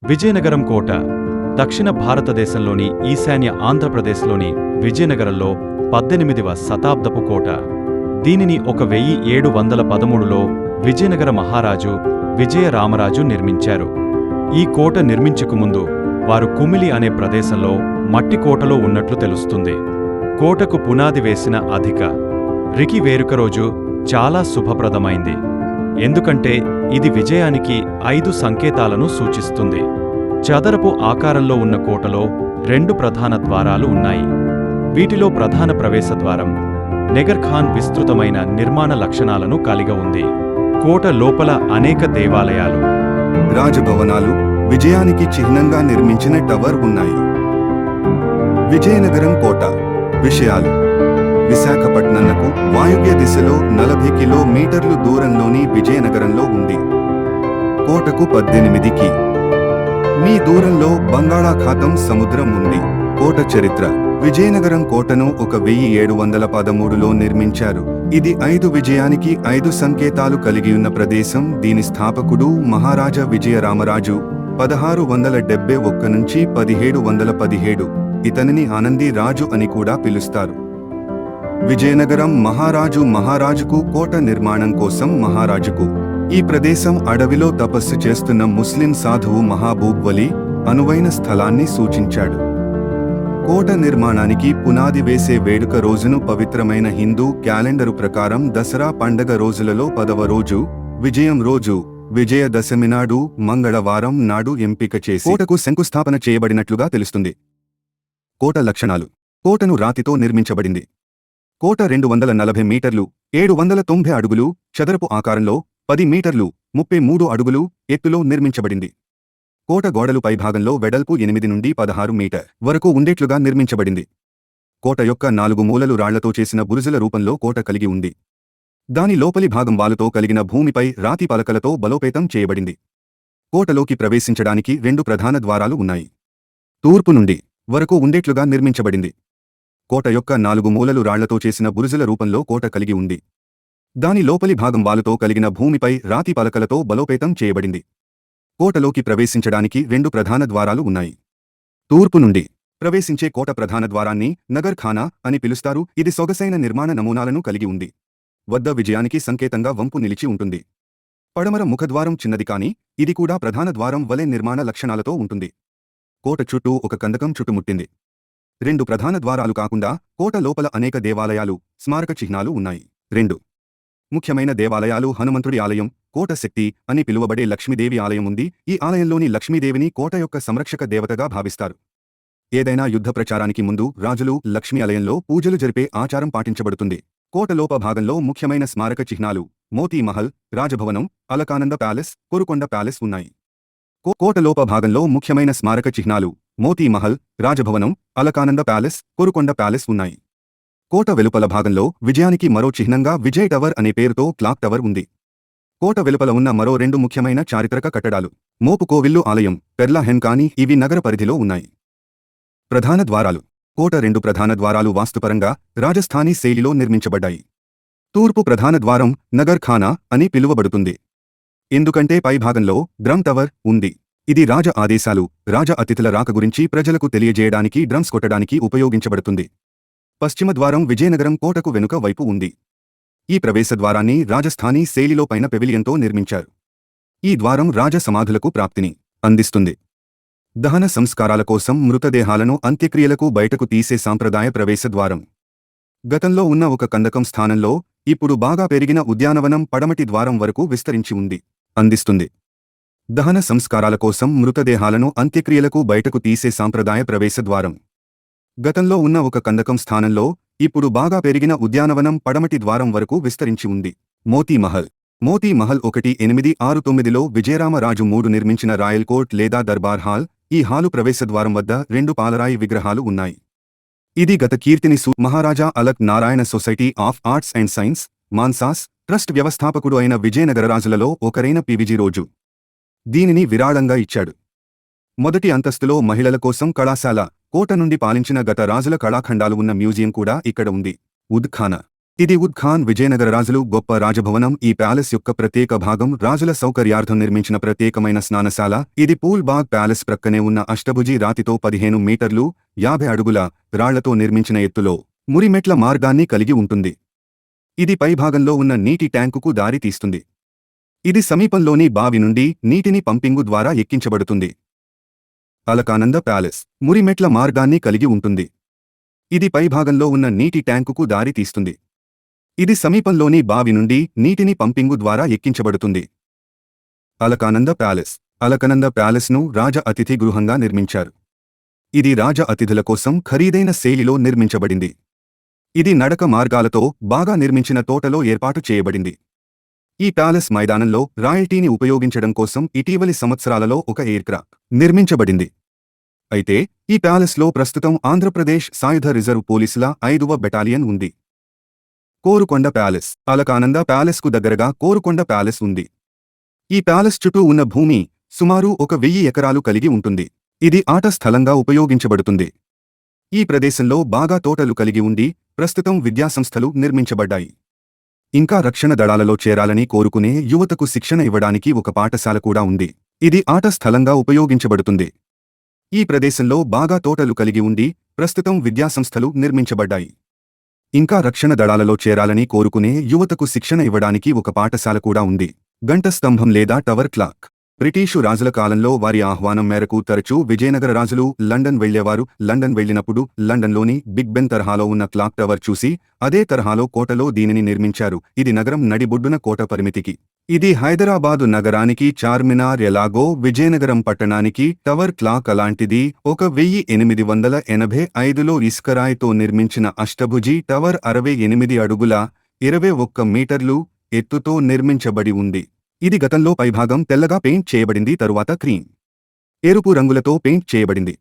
విజయనగరం కోట దక్షిణ భారతదేశంలోని ఈశాన్య ఆంధ్రప్రదేశ్లోని విజయనగరంలో 18వ శతాబ్దపు కోట. దీనిని 1713లో విజయనగర మహారాజు విజయరామరాజు నిర్మించారు. ఈ కోట నిర్మించకముందు వారు కుమిలి అనే ప్రదేశంలో మట్టి కోటలో ఉన్నట్లు తెలుస్తుంది. కోటకు పునాది వేసిన అధిక రికి వేరుక రోజు చాలా శుభప్రదమైంది. ఎందుకంటే ఇది విజయానికి 5 సంకేతాలను సూచిస్తుంది. చదరపు ఆకారంలో ఉన్న కోటలో 2 ప్రధాన ద్వారాలు ఉన్నాయి. వీటిలో ప్రధాన ప్రవేశద్వారం నెగర్ఖాన్ విస్తృతమైన నిర్మాణ లక్షణాలను కలిగి ఉంది. కోట లోపల అనేక దేవాలయాలు, రాజభవనాలు, విజయానికి చిహ్నంగా నిర్మించిన టవర్ ఉన్నాయి. విజయనగరం కోట విషయాలు: విశాఖపట్నంకు వాయువ్య దిశలో 40 కిలోమీటర్లు దూరంలోని విజయనగరంలో ఉంది. కోటకు 18 కి. మీ దూరంలో బంగాళాఖాతం సముద్రం ఉంది. కోట చరిత్ర: విజయనగరం కోటను 1713లో నిర్మించారు. ఇది 5 విజయానికి 5 సంకేతాలు కలిగియున్న ప్రదేశం. దీని స్థాపకుడు మహారాజా విజయరామరాజు 1671 నుంచి 1717. ఇతనిని ఆనంది రాజు అని కూడా పిలుస్తారు. విజయనగరం మహారాజుకు కోట నిర్మాణం కోసం మహారాజుకు ఈ ప్రదేశం అడవిలో తపస్సు చేస్తున్న ముస్లిం సాధువు మహబూబ్ వలి అనువైన స్థలాన్ని సూచించాడు. కోట నిర్మాణానికి పునాది వేసే వేడుక రోజును పవిత్రమైన హిందూ క్యాలెండరు ప్రకారం దసరా పండగ రోజులలో 10వ రోజు, విజయం రోజు, విజయదశమి నాడు, మంగళవారం నాడు ఎంపిక చేసి కోటకు శంకుస్థాపన చేయబడినట్లుగా తెలుస్తుంది. కోట లక్షణాలు: కోటను రాతితో నిర్మించబడింది. కోట 240 మీటర్లు 790 అడుగులు చదరపు ఆకారంలో 10 మీటర్లు 33 అడుగులు ఎత్తులో నిర్మించబడింది. కోట గోడలు పైభాగంలో వెడల్పు 8 నుండి 16 మీటర్ వరకు ఉండేట్లుగా నిర్మించబడింది. కోట యొక్క 4 మూలలు రాళ్లతో చేసిన బురుజుల రూపంలో కోట కలిగి ఉంది. దాని లోపలి భాగం వాలుతో కలిగిన భూమిపై రాతి పలకలతో బలోపేతం చేయబడింది. కోటలోకి ప్రవేశించడానికి 2 ప్రధాన ద్వారాలు ఉన్నాయి. తూర్పు నుండి వరకు ఉండేట్లుగా నిర్మించబడింది. కోట యొక్క 4 మూలలు రాళ్లతో చేసిన బురుజుల రూపంలో కోట కలిగి ఉంది. దాని లోపలి భాగం వాలుతో కలిగిన భూమిపై రాతి పలకలతో బలోపేతం చేయబడింది. కోటలోకి ప్రవేశించడానికి 2 ప్రధాన ద్వారాలు ఉన్నాయి. తూర్పు నుండి ప్రవేశించే కోట ప్రధాన ద్వారాన్ని నగర్ ఖానా అని పిలుస్తారు. ఇది సొగసైన నిర్మాణ నమూనాలను కలిగి ఉంది. వద్ద విజయానికి సంకేతంగా వంపు నిలిచి ఉంటుంది. పడమర ముఖద్వారం చిన్నది కాని ఇది కూడా ప్రధాన ద్వారం వలె నిర్మాణ లక్షణాలతో ఉంటుంది. కోట చుట్టూ ఒక కందకం చుట్టుముట్టింది. 2 ప్రధాన ద్వారాలు కాకుండా కోట లోపల అనేక దేవాలయాలు, స్మారక చిహ్నాలు ఉన్నాయి. 2 ముఖ్యమైన దేవాలయాలు: హనుమంతుడి ఆలయం, కోట శక్తి అని పిలువబడే లక్ష్మీదేవి ఆలయం ఉంది. ఈ ఆలయంలోని లక్ష్మీదేవిని కోట యొక్క సంరక్షక దేవతగా భావిస్తారు. ఏదైనా యుద్ధ ప్రచారానికి ముందు రాజులు లక్ష్మీ ఆలయంలో పూజలు జరిపే ఆచారం పాటించబడుతుంది. కోట లోప భాగంలో ముఖ్యమైన స్మారక చిహ్నాలు మోతీ మహల్, రాజభవనం, అలకానంద ప్యాలెస్, కొరుకొండ ప్యాలెస్ ఉన్నాయి. కోట లోప భాగంలో ముఖ్యమైన స్మారక చిహ్నాలు మోతీ మహల్, రాజభవనం, అలకానంద ప్యాలెస్, కొరుకొండ ప్యాలెస్ ఉన్నాయి. కోట వెలుపల భాగంలో విజయానికి మరో చిహ్నంగా విజయ్ టవర్ అనే పేరుతో క్లాక్ టవర్ ఉంది. కోట వెలుపల ఉన్న మరో 2 ముఖ్యమైన చారిత్రక కట్టడాలు మోపుకోవిల్లు ఆలయం, పెర్లా హెన్కాని ఇవి నగర పరిధిలో ఉన్నాయి. ప్రధాన ద్వారాలు: కోట 2 ప్రధాన ద్వారాలు వాస్తుపరంగా రాజస్థానీ శైలిలో నిర్మించబడ్డాయి. తూర్పు ప్రధాన ద్వారం నగర్ ఖానా అని పిలువబడుతుంది. ఎందుకంటే పైభాగంలో డ్రమ్ టవర్ ఉంది. ఇది రాజ ఆదేశాలు, రాజ అతిథుల రాక గురించి ప్రజలకు తెలియజేయడానికి డ్రమ్స్ కొట్టడానికి ఉపయోగించబడుతుంది. పశ్చిమ ద్వారం విజయనగరం కోటకు వెనుక వైపు ఉంది. ఈ ప్రవేశ ద్వారాన్ని రాజస్థానీ శైలిలో పైన పెవిలియన్తో నిర్మించారు. ఈ ద్వారం రాజ సమాధులకు ప్రాప్తిని అందిస్తుంది. దహన సంస్కారాల కోసం మృతదేహాలను అంత్యక్రియలకు బయటకు తీసే సాంప్రదాయ ప్రవేశ ద్వారం. గతంలో ఉన్న ఒక కందకం స్థానంలో ఇప్పుడు బాగా పెరిగిన ఉద్యానవనం పడమటి ద్వారం వరకు విస్తరించి ఉంది. అందిస్తుంది. దహన సంస్కారాల కోసం మృతదేహాలను అంత్యక్రియలకు బయటకు తీసే సాంప్రదాయ ప్రవేశ ద్వారం. గతంలో ఉన్న ఒక కందకం స్థానంలో ఇప్పుడు బాగా పెరిగిన ఉద్యానవనం పడమటి ద్వారం వరకు విస్తరించి ఉంది. మోతీ మహల్ 1869లో విజయరామరాజు 3 నిర్మించిన రాయల్ కోర్ట్ లేదా దర్బార్ హాల్. ఈ హాలు ప్రవేశద్వారం వద్ద 2 పాలరాయి విగ్రహాలు ఉన్నాయి. ఇది గత కీర్తిని Maharaja Alak Narayan society of arts and science, MANSAS trust వ్యవస్థాపకుడు అయిన విజయనగర రాజులలో ఒకరైన పివిజి రోజు దీనిని విరాళంగా ఇచ్చాడు. మొదటి అంతస్తులో మహిళల కోసం కళాశాల, కోట నుండి పాలించిన గత రాజుల కళాఖండాలు ఉన్న మ్యూజియం కూడా ఇక్కడ ఉంది. ఉద్ ఖానా ఇది ఉద్ ఖాన్ విజయనగర రాజులు గొప్ప రాజభవనం. ఈ ప్యాలెస్ యొక్క ప్రత్యేక భాగం రాజుల సౌకర్యార్థం నిర్మించిన ప్రత్యేకమైన స్నానశాల. ఇది పూల్ బాగ్ ప్యాలెస్ ప్రక్కనే ఉన్న అష్టభుజి రాతితో 15 మీటర్లు 50 అడుగుల రాళ్లతో నిర్మించిన ఎత్తులో మురిమెట్ల మార్గాన్ని కలిగి ఉంటుంది. ఇది పైభాగంలో ఉన్న నీటి ట్యాంకుకు దారి తీస్తుంది. ఇది సమీపంలోని బావి నుండి నీటిని పంపింగు ద్వారా ఎక్కించబడుతుంది. అలకానంద ప్యాలెస్ మురిమెట్ల మార్గాన్ని కలిగి ఉంటుంది. ఇది పైభాగంలో ఉన్న నీటి ట్యాంకుకు దారి తీస్తుంది. ఇది సమీపంలోని బావి నుండి నీటిని పంపింగు ద్వారా ఎక్కించబడుతుంది. అలకానంద ప్యాలెస్ అలకనంద ప్యాలెస్ను రాజ అతిథి గృహంగా నిర్మించారు. ఇది రాజ అతిథుల కోసం ఖరీదైన శైలిలో నిర్మించబడింది. ఇది నడక మార్గాలతో బాగా నిర్మించిన తోటలో ఏర్పాటు చేయబడింది. ఈ ప్యాలెస్ మైదానంలో రాయల్టీని ఉపయోగించడం కోసం ఇటీవలి సంవత్సరాలలో ఒక ఎయిర్క్రాఫ్ట్ నిర్మించబడింది. అయితే ఈ ప్యాలెస్లో ప్రస్తుతం ఆంధ్రప్రదేశ్ సాయుధ రిజర్వ్ పోలీసుల 5వ బెటాలియన్ ఉంది. కోరుకొండ ప్యాలెస్ అలకానంద ప్యాలెస్కు దగ్గరగా కోరుకొండ ప్యాలెస్ ఉంది. ఈ ప్యాలెస్ చుట్టూ ఉన్న భూమి సుమారు 1000 ఎకరాలు కలిగి ఉంటుంది. ఇది ఆట స్థలంగా ఉపయోగించబడుతుంది. ఈ ప్రదేశంలో బాగా తోటలు కలిగి ఉండి ప్రస్తుతం విద్యాసంస్థలు నిర్మించబడ్డాయి. ఇంకా రక్షణ దళాలలో చేరాలని కోరుకునే యువతకు శిక్షణ ఇవ్వడానికి ఒక పాఠశాల కూడా ఉంది. ఇది ఆట స్థలంగా ఉపయోగించబడుతుంది. ఈ ప్రదేశంలో బాగా తోటలు కలిగి ఉండి ప్రస్తుతం విద్యాసంస్థలు నిర్మించబడ్డాయి. ఇంకా రక్షణ దళాలలో చేరాలని కోరుకునే యువతకు శిక్షణ ఇవ్వడానికి ఒక పాఠశాల కూడా ఉంది. గంట స్తంభం లేదా టవర్ క్లాక్ బ్రిటీషు రాజుల కాలంలో వారి ఆహ్వానం మేరకు తరచూ విజయనగర రాజులు లండన్ వెళ్లేవారు. లండన్ వెళ్లినప్పుడు లండన్లోని బిగ్ బెన్ తరహాలో ఉన్న క్లాక్ టవర్ చూసి అదే తరహాలో కోటలో దీనిని నిర్మించారు. ఇది నగరం నడిబొడ్డున కోట పరిమితికి. ఇది హైదరాబాదు నగరానికి చార్మినార్ ఎలాగో విజయనగరం పట్టణానికి టవర్ క్లాక్ అలాంటిది. 1885లో ఇసుకరాయితో నిర్మించిన అష్టభుజి టవర్ 68 అడుగుల 21 మీటర్లు ఎత్తుతో నిర్మించబడి ఉంది. ఇది గతంలో పైభాగం తెల్లగా పెయింట్ చేయబడింది, తరువాత క్రీమ్, ఎరుపు రంగులతో పెయింట్ చేయబడింది.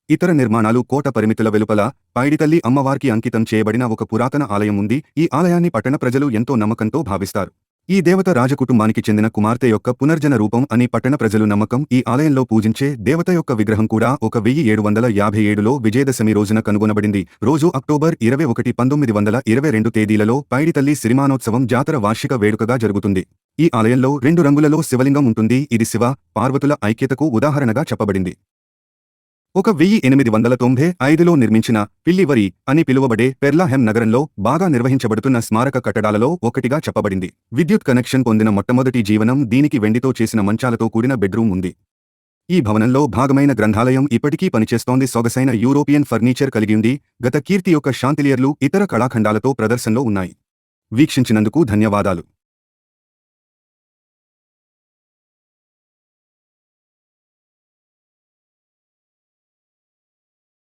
ఇతర నిర్మాణాలు కోట పరిమితుల వెలుపల పైడితల్లి అమ్మవారికి అంకితం చేయబడిన ఒక పురాతన ఆలయం ఉంది. ఈ ఆలయాన్ని పట్టణ ప్రజలు ఎంతో నమ్మకంతో భావిస్తారు. ఈ దేవత రాజకుటుంబానికి చెందిన కుమార్తె యొక్క పునర్జన రూపం అని పట్టణ ప్రజలు నమ్మకం. ఈ ఆలయంలో పూజించే దేవత యొక్క విగ్రహం కూడా 1757లో విజయదశమి రోజున కనుగొనబడింది. రోజు అక్టోబర్ 21, 1922 తేదీలలో పైడితల్లి సిరిమానోత్సవం జాతర వార్షిక వేడుకగా జరుగుతుంది. ఈ ఆలయంలో 2 రంగులలో శివలింగం ఉంటుంది. ఇది శివ పార్వతుల ఐక్యతకు ఉదాహరణగా చెప్పబడింది. 1895లో నిర్మించిన పిల్లివరి అని పిలువబడే పెర్లాహెమ్ నగరంలో బాగా నిర్వహించబడుతున్న స్మారక కట్టడాలలో ఒకటిగా చెప్పబడింది. విద్యుత్ కనెక్షన్ పొందిన మొట్టమొదటి జీవనం దీనికి వెండితో చేసిన మంచాలతో కూడిన బెడ్రూమ్ ఉంది. ఈ భవనంలో భాగమైన గ్రంథాలయం ఇప్పటికీ పనిచేస్తోంది. సొగసైన యూరోపియన్ ఫర్నిచర్ కలిగిఉంది. గత కీర్తి యొక్క షాంతిలియర్లు ఇతర కళాఖండాలతో ప్రదర్శనలో ఉన్నాయి. వీక్షించినందుకు ధన్యవాదాలు.